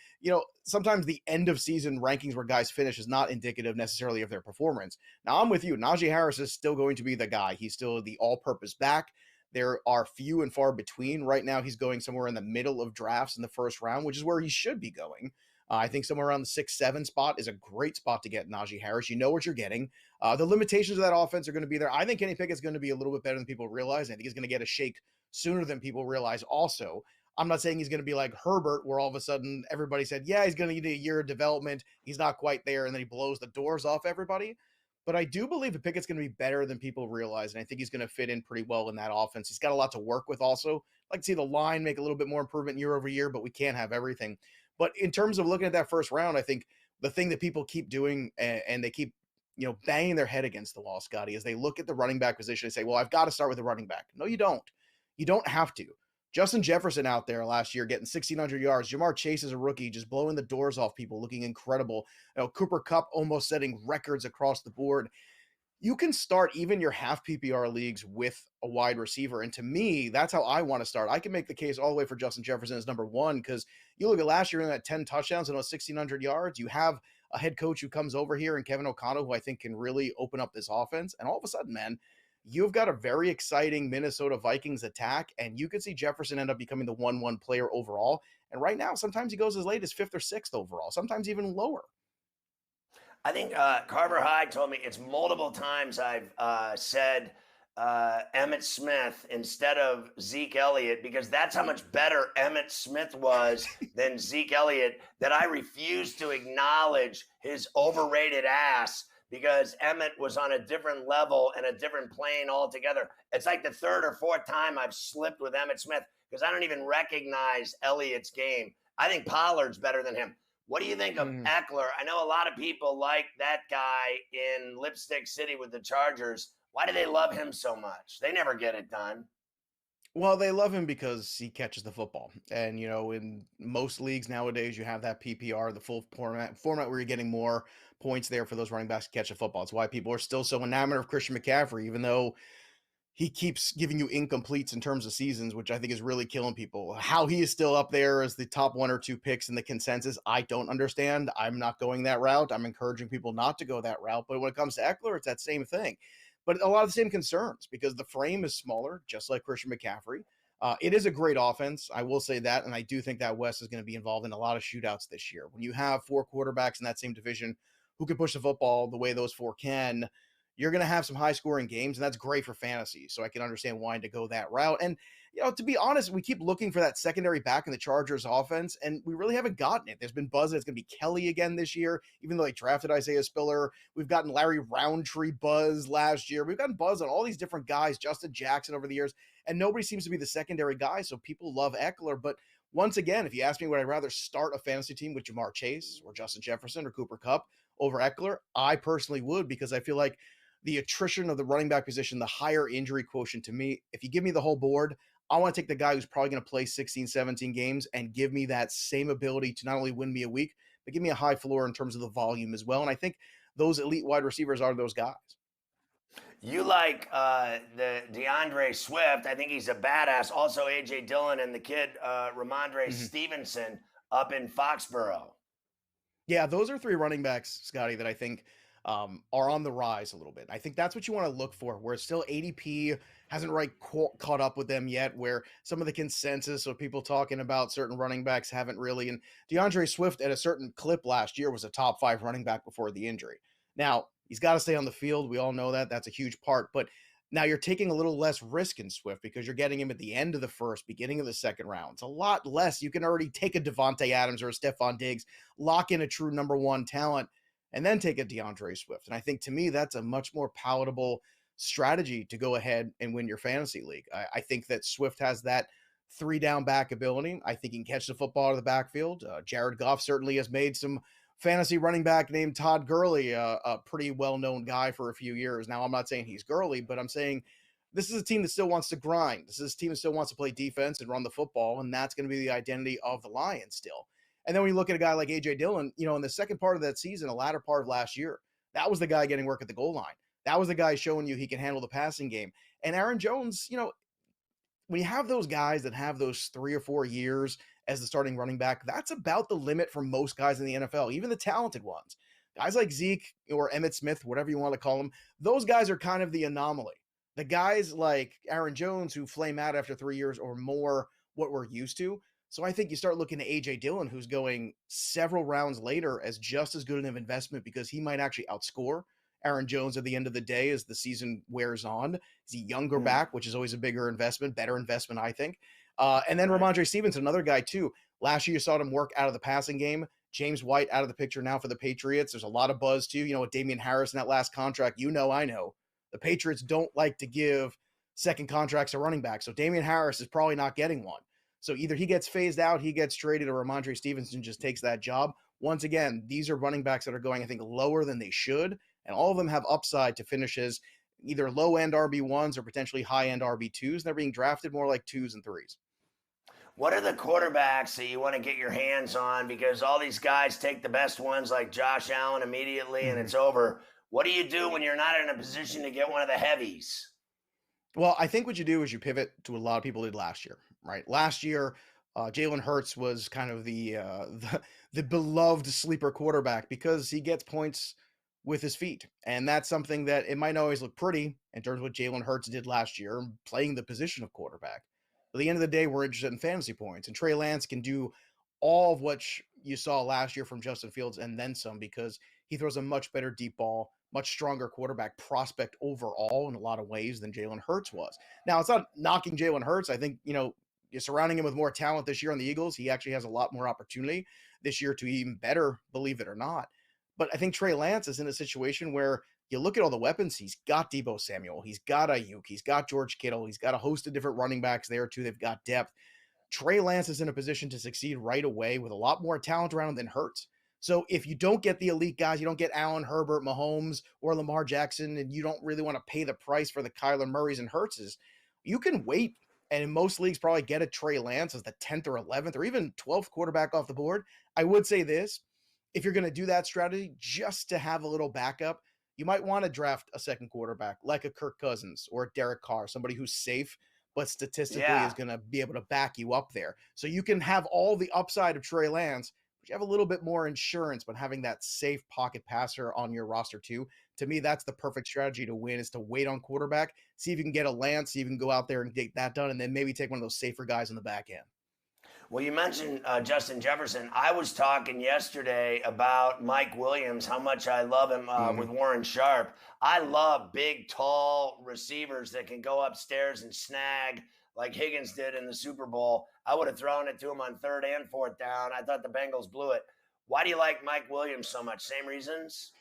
T: sometimes the end of season rankings where guys finish is not indicative necessarily of their performance. Now, I'm with you. Najee Harris is still going to be the guy. He's still the all-purpose back. There are few and far between. Right now, he's going somewhere in the middle of drafts in the first round, which is where he should be going. I think somewhere around the 6-7 spot is a great spot to get Najee Harris. You know what you're getting. The limitations of that offense are going to be there. I think Kenny Pickett's going to be a little bit better than people realize. I think he's going to get a shake sooner than people realize also. I'm not saying he's going to be like Herbert, where all of a sudden everybody said, yeah, he's going to need a year of development. He's not quite there, and then he blows the doors off everybody. But I do believe that Pickett's going to be better than people realize, and I think he's going to fit in pretty well in that offense. He's got a lot to work with also. I'd like to see the line make a little bit more improvement year over year, but we can't have everything. But in terms of looking at that first round, I think the thing that people keep doing and they keep, banging their head against the wall, Scotty, is they look at the running back position and say, well, I've got to start with the running back. No, you don't. You don't have to. Justin Jefferson out there last year getting 1,600 yards. Jamar Chase is a rookie, just blowing the doors off people, looking incredible. Cooper Kupp almost setting records across the board. You can start even your half PPR leagues with a wide receiver. And to me, that's how I want to start. I can make the case all the way for Justin Jefferson as number 1, because you look at last year in that 10 touchdowns and those 1,600 yards. You have a head coach who comes over here and Kevin O'Connell, who I think can really open up this offense. And all of a sudden, man, you've got a very exciting Minnesota Vikings attack, and you could see Jefferson end up becoming the 1-1 player overall. And right now, sometimes he goes as late as 5th or 6th overall, sometimes even lower.
B: I think Carver High told me it's multiple times I've said Emmitt Smith instead of Zeke Elliott, because that's how much better Emmitt Smith was than Zeke Elliott, that I refuse to acknowledge his overrated ass, because Emmitt was on a different level and a different plane altogether. It's like the 3rd or 4th time I've slipped with Emmitt Smith, because I don't even recognize Elliott's game. I think Pollard's better than him. What do you think of Eckler? I know a lot of people like that guy in Lipstick City with the Chargers. Why do they love him so much? They never get it done.
T: Well, they love him because he catches the football. And, in most leagues nowadays, you have that PPR, the full format where you're getting more points there for those running backs to catch the football. It's why people are still so enamored of Christian McCaffrey, even though he keeps giving you incompletes in terms of seasons, which I think is really killing people. How he is still up there as the top 1 or 2 picks in the consensus, I don't understand. I'm not going that route. I'm encouraging people not to go that route. But when it comes to Eckler, it's that same thing. But a lot of the same concerns, because the frame is smaller, just like Christian McCaffrey. It is a great offense. I will say that. And I do think that West is going to be involved in a lot of shootouts this year. When you have 4 quarterbacks in that same division who can push the football the way those 4 can, you're going to have some high scoring games, and that's great for fantasy. So I can understand wanting to go that route. And, to be honest, we keep looking for that secondary back in the Chargers offense, and we really haven't gotten it. There's been buzz that it's going to be Kelly again this year, even though they drafted Isaiah Spiller. We've gotten Larry Roundtree buzz last year. We've gotten buzz on all these different guys, Justin Jackson over the years, and nobody seems to be the secondary guy. So people love Eckler. But once again, if you ask me, would I rather start a fantasy team with Jamar Chase or Justin Jefferson or Cooper Kupp over Eckler? I personally would, because I feel like the attrition of the running back position, the higher injury quotient, to me, if you give me the whole board, I want to take the guy who's probably going to play 16, 17 games and give me that same ability to not only win me a week, but give me a high floor in terms of the volume as well. And I think those elite wide receivers are those guys.
B: You like the DeAndre Swift. I think he's a badass. Also, A.J. Dillon and the kid Ramondre Stevenson up in Foxborough.
T: Yeah, those are three running backs, Scotty, that I think are on the rise a little bit. I think that's what you want to look for, where it's still ADP hasn't caught up with them yet, where some of the consensus of people talking about certain running backs haven't really. And DeAndre Swift at a certain clip last year was a top 5 running back before the injury. Now, he's got to stay on the field. We all know that. That's a huge part. But now you're taking a little less risk in Swift because you're getting him at the end of the first, beginning of the second round. It's a lot less. You can already take a Devontae Adams or a Stephon Diggs, lock in a true number 1 talent, and then take a DeAndre Swift. And I think, to me, that's a much more palatable strategy to go ahead and win your fantasy league. I think that Swift has that 3-down back ability. I think he can catch the football out of the backfield. Jared Goff certainly has made some fantasy running back named Todd Gurley a pretty well-known guy for a few years. Now, I'm not saying he's Gurley, but I'm saying this is a team that still wants to grind. This is a team that still wants to play defense and run the football, and that's going to be the identity of the Lions still. And then when you look at a guy like A.J. Dillon, in the second part of that season, the latter part of last year, that was the guy getting work at the goal line. That was the guy showing you he can handle the passing game. And Aaron Jones, when you have those guys that have those 3 or 4 years as the starting running back, that's about the limit for most guys in the NFL, even the talented ones. Guys like Zeke or Emmitt Smith, whatever you want to call them, those guys are kind of the anomaly. The guys like Aaron Jones who flame out after 3 years or more, what we're used to. So I think you start looking at A.J. Dillon, who's going several rounds later, as just as good an investment, because he might actually outscore Aaron Jones at the end of the day as the season wears on. He's a younger back, which is always a bigger investment, better investment, I think. And then Ramondre Stevenson, another guy too. Last year you saw him work out of the passing game. James White out of the picture now for the Patriots. There's a lot of buzz too. With Damian Harris in that last contract, I know. The Patriots don't like to give second contracts to running backs. So Damian Harris is probably not getting one. So either he gets phased out, he gets traded, or Ramondre Stevenson just takes that job. Once again, these are running backs that are going, I think, lower than they should. And all of them have upside to finish as either low-end RB1s or potentially high-end RB2s. They're being drafted more like 2s and 3s.
B: What are the quarterbacks that you want to get your hands on? Because all these guys take the best ones like Josh Allen immediately and it's over. What do you do when you're not in a position to get one of the heavies?
T: Well, I think what you do is you pivot to what a lot of people did last year, right? Last year, Jalen Hurts was kind of the beloved sleeper quarterback because he gets points with his feet. And that's something that it might not always look pretty in terms of what Jalen Hurts did last year, playing the position of quarterback. But at the end of the day, we're interested in fantasy points. And Trey Lance can do all of what you saw last year from Justin Fields and then some, because he throws a much better deep ball, much stronger quarterback prospect overall in a lot of ways than Jalen Hurts was. Now, it's not knocking Jalen Hurts. I think, you're surrounding him with more talent this year on the Eagles. He actually has a lot more opportunity this year to even better, believe it or not. But I think Trey Lance is in a situation where you look at all the weapons. He's got Deebo Samuel. He's got Ayuk. He's got George Kittle. He's got a host of different running backs there too. They've got depth. Trey Lance is in a position to succeed right away with a lot more talent around him than Hurts. So if you don't get the elite guys, you don't get Allen, Herbert, Mahomes, or Lamar Jackson, and you don't really want to pay the price for the Kyler Murrays and Hurtses, you can wait. And in most leagues, probably get a Trey Lance as the 10th or 11th or even 12th quarterback off the board. I would say this, if you're going to do that strategy just to have a little backup, you might want to draft a second quarterback like a Kirk Cousins or a Derek Carr, somebody who's safe, but statistically is going to be able to back you up there. So you can have all the upside of Trey Lance, but you have a little bit more insurance, but having that safe pocket passer on your roster too. To me, that's the perfect strategy to win, is to wait on quarterback, see if you can get a Lance, see if you can go out there and get that done, and then maybe take one of those safer guys on the back end.
B: Well, you mentioned Justin Jefferson. I was talking yesterday about Mike Williams, how much I love him with Warren Sharp. I love big, tall receivers that can go upstairs and snag like Higgins did in the Super Bowl. I would have thrown it to him on 3rd and 4th down. I thought the Bengals blew it. Why do you like Mike Williams so much? Same reasons?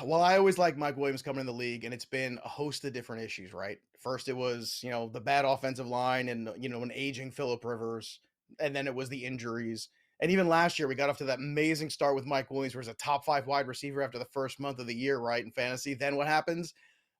T: Well, I always like Mike Williams coming in the league, and it's been a host of different issues, right? First, it was, the bad offensive line and, an aging Phillip Rivers, and then it was the injuries. And even last year, we got off to that amazing start with Mike Williams, where he's a top 5 wide receiver after the first month of the year, right, in fantasy. Then what happens?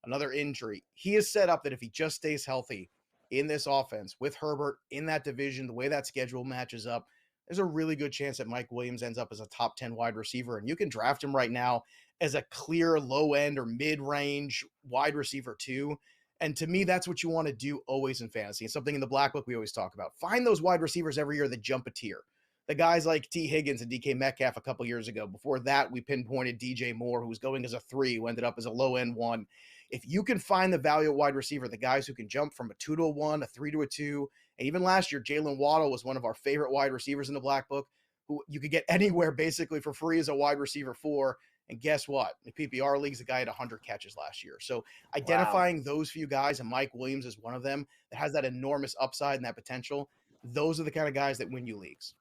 T: Another injury. He is set up that if he just stays healthy in this offense with Herbert in that division, the way that schedule matches up, there's a really good chance that Mike Williams ends up as a top 10 wide receiver. And you can draft him right now as a clear low end or mid range wide receiver too. And to me, that's what you want to do always in fantasy. It's something in the Black Book we always talk about. Find those wide receivers every year that jump a tier. The guys like T. Higgins and DK Metcalf a couple years ago. Before that, we pinpointed DJ Moore, who was going as a 3, who ended up as a low end 1. If you can find the value at wide receiver, the guys who can jump from a 2 to a 1, a 3 to a 2, and even last year, Jalen Waddle was one of our favorite wide receivers in the Black Book, who you could get anywhere basically for free as a wide receiver 4. And guess what? In PPR leagues, the guy had 100 catches last year. So identifying those few guys, and Mike Williams is one of them, that has that enormous upside and that potential, those are the kind of guys that win you leagues.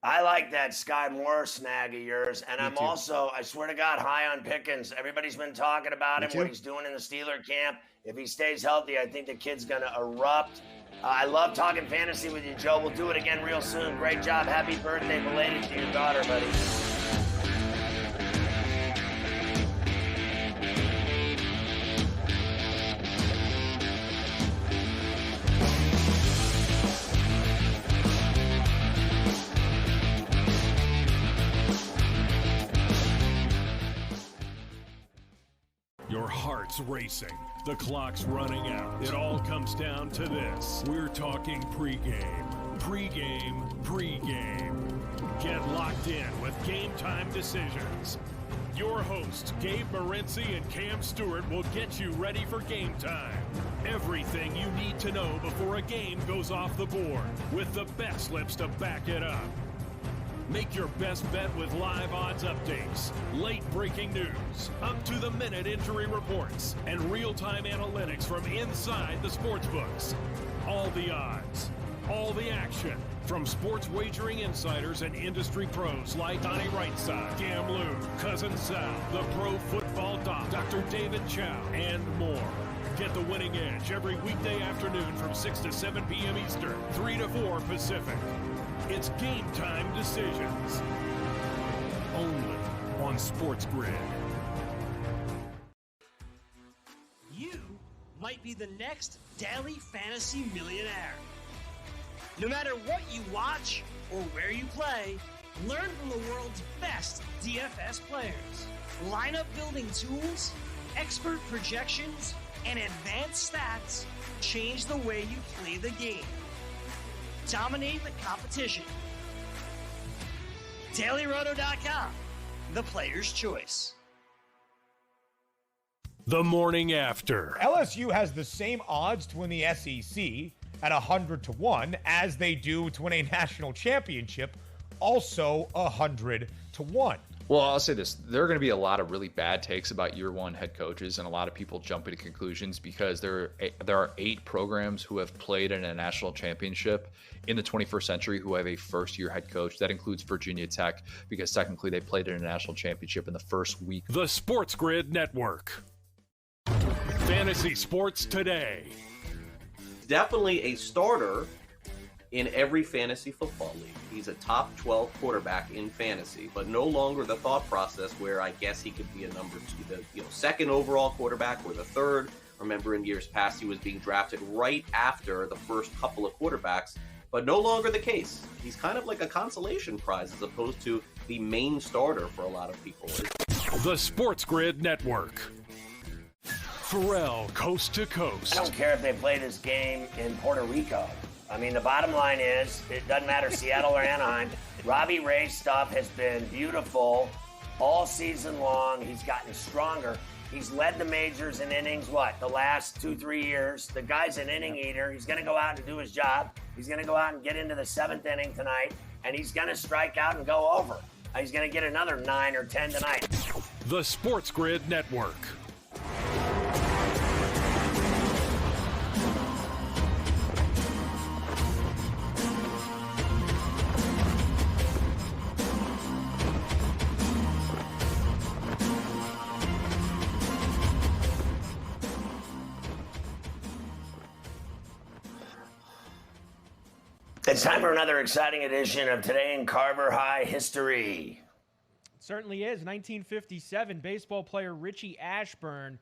B: I like that Sky Moore snag of yours. And I'm also, I swear to God, high on Pickens. Everybody's been talking about him, what he's doing in the Steeler camp. If he stays healthy, I think the kid's going to erupt. I love talking fantasy with you, Joe. We'll do it again real soon. Great job. Happy birthday belated to your daughter, buddy.
G: Your heart's racing. The clock's running out. It all comes down to this. We're talking pregame. Pregame. Pregame. Get locked in with Game Time Decisions. Your hosts, Gabe Morency and Cam Stewart, will get you ready for game time. Everything you need to know before a game goes off the board, with the bet slips to back it up. Make your best bet with live odds updates, late breaking news, up-to-the-minute injury reports, and real-time analytics from inside the sportsbooks. All the odds, all the action, from sports wagering insiders and industry pros like Donnie Rightside, Cam Lou, Cousin Sal, the Pro Football Doc, Dr. David Chow, and more. Get the winning edge every weekday afternoon from 6 to 7 p.m. Eastern, 3 to 4 Pacific. It's Game Time Decisions. Only on Sports Grid.
D: You might be the next daily fantasy millionaire. No matter what you watch or where you play, learn from the world's best DFS players. Lineup building tools, expert projections, and advanced stats change the way you play the game. Dominate the competition. DailyRoto.com, the player's choice.
G: The morning after.
I: LSU has the same odds to win the SEC at 100 to 1 as they do to win a national championship, also 100 to 1.
J: Well, I'll say this. There are going to be a lot of really bad takes about year one head coaches, and a lot of people jumping to conclusions because there are 8 programs who have played in a national championship in the 21st century who have a first-year head coach. That includes Virginia Tech, because technically they played in a national championship in the first week.
G: The Sports Grid Network. Fantasy Sports Today.
K: Definitely a starter in every fantasy football league. He's a top 12 quarterback in fantasy, but no longer the thought process where I guess he could be a number 2, the second overall quarterback or the third. Remember, in years past, he was being drafted right after the first couple of quarterbacks, but no longer the case. He's kind of like a consolation prize as opposed to the main starter for a lot of people.
G: The Sports Grid Network. Ferrall, coast to coast.
B: I don't care if they play this game in Puerto Rico. I mean, the bottom line is, it doesn't matter Seattle or Anaheim. Robbie Ray's stuff has been beautiful all season long. He's gotten stronger. He's led the majors in innings, the last 2-3 years. The guy's an inning eater. He's going to go out and do his job. He's going to go out and get into the 7th inning tonight, and he's going to strike out and go over. He's going to get another 9 or 10 tonight.
G: The Sports Grid Network.
B: It's time for another exciting edition of Today in Carver High History.
C: It certainly is. 1957, baseball player Richie Ashburn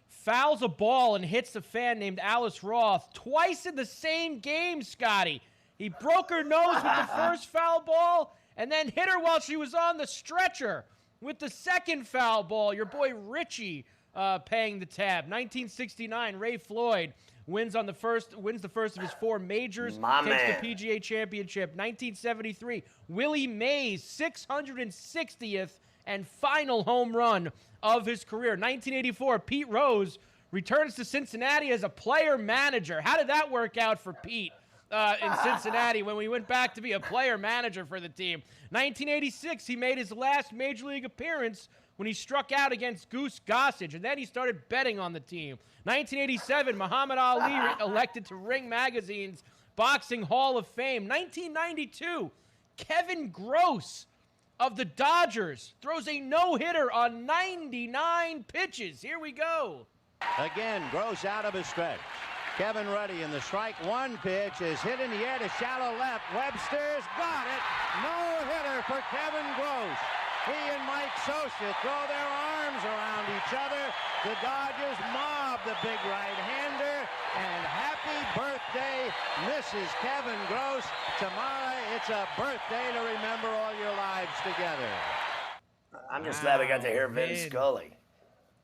C: fouls a ball and hits a fan named Alice Roth twice in the same game, Scotty. He broke her nose with the first foul ball and then hit her while she was on the stretcher with the second foul ball. Your boy Richie paying the tab. 1969, Ray Floyd wins the first of his 4 majors, the PGA Championship. 1973, Willie Mays' 660th and final home run of his career. 1984, Pete Rose returns to Cincinnati as a player manager. How did that work out for Pete in Cincinnati when we went back to be a player manager for the team? 1986, he made his last major league appearance when he struck out against Goose Gossage, and then he started betting on the team. 1987, Muhammad Ali elected to Ring Magazine's Boxing Hall of Fame. 1992, Kevin Gross of the Dodgers throws a no-hitter on 99 pitches. Here we go.
E: Again, Gross out of his stretch. Kevin ready, and the strike one pitch is hit in the air to shallow left. Webster's got it. No-hitter for Kevin Gross. He and Mike Socia throw their arms around each other. The Dodgers mob the big right-hander. And happy birthday, Mrs. Kevin Gross. Tomorrow, it's a birthday to remember all your lives together.
B: I'm just glad we got to hear Vin Scully.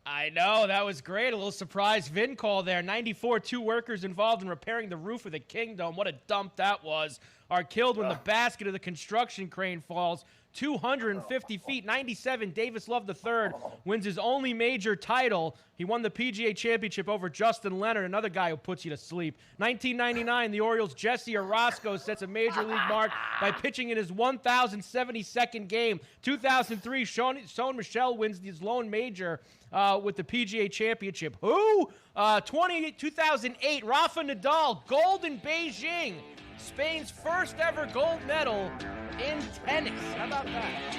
C: I know, that was great. A little surprise Vin call there. 94, 2 workers involved in repairing the roof of the Kingdom. What a dump that was. Are killed when the basket of the construction crane falls 250 feet. 97, Davis Love III wins his only major title. He won the PGA Championship over Justin Leonard, another guy who puts you to sleep. 1999, the Orioles' Jesse Orozco sets a major league mark by pitching in his 1,072nd game. 2003, Sean Michel wins his lone major with the PGA Championship. 2008, Rafa Nadal, gold in Beijing. Spain's first ever gold medal in tennis. How about that?